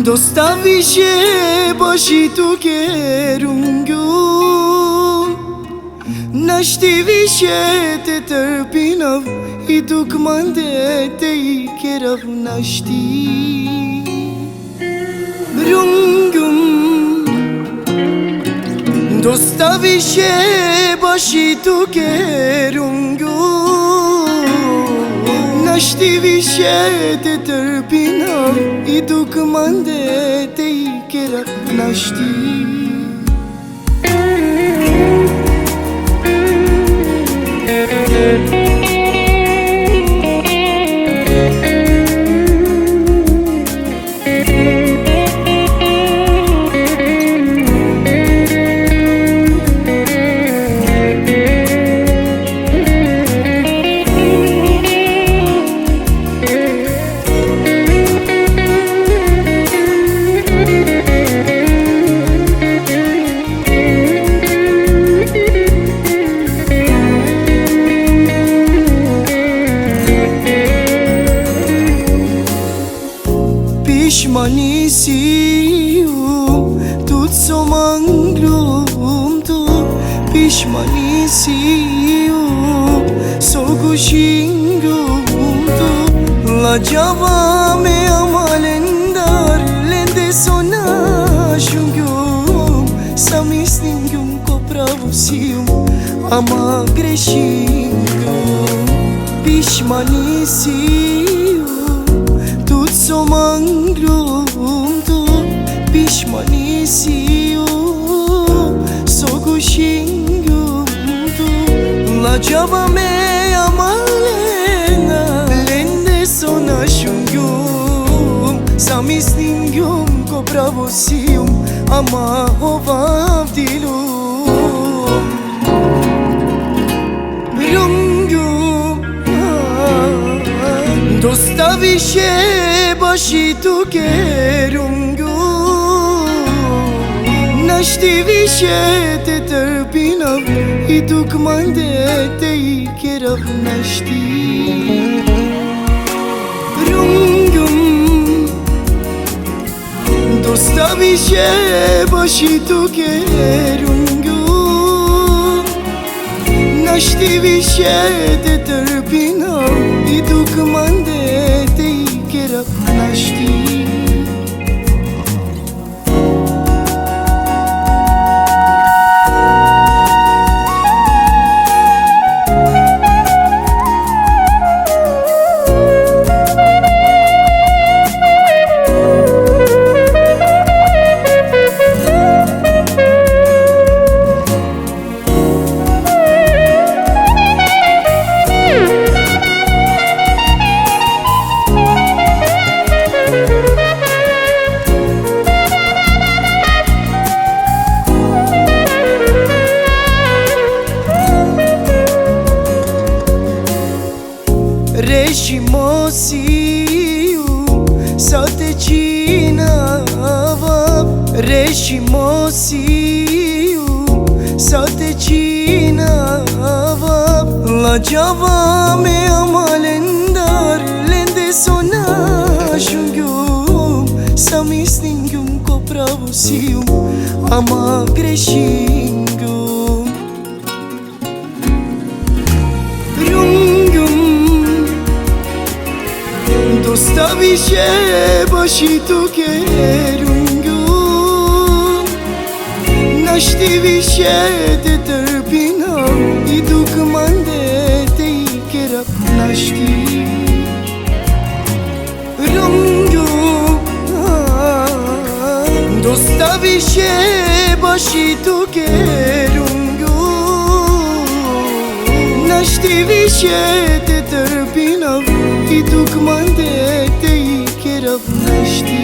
Dostaviše bashi tu kerungu Nashtiviše te tërpinav I duk mande te I kerav nashti Rungum Dostaviše bashi tu kerungu Nashtiviše te tërpinav I duk mande te I kerav nashti Pishmanisium tut so manglum tu Pishmanisium so gushingum tu La java me amalendar lende sona shungum Samisningum kopravusium ama greșingum Pishmanisium tut so manglum tu Pishmanisium so gushingum tu La java me amalena lende sona shungum Samisningum kopravosium ama hovav dilum Rungum Dostaviše bashi tu kerungu Nashtiviše te tërpinav I duk mande te I kerav nashti Rungum Dostaviše bashi tu kerungu Nashtiviše te tërpinav I duk mande te I kerav nashti Reshimosium sa te cinava Reshimosium sa te cinava La java me amalendar lende sona shungum Samisningum kopravusium ama greșingum Dostaviše bashi tu kerungu Nashtiviše te tërpinav I duk mande te I kerav nashti Rungum Dostaviše bashi tu kerungu Nashtiviše te tërpinav I duk mande te I kerav nashti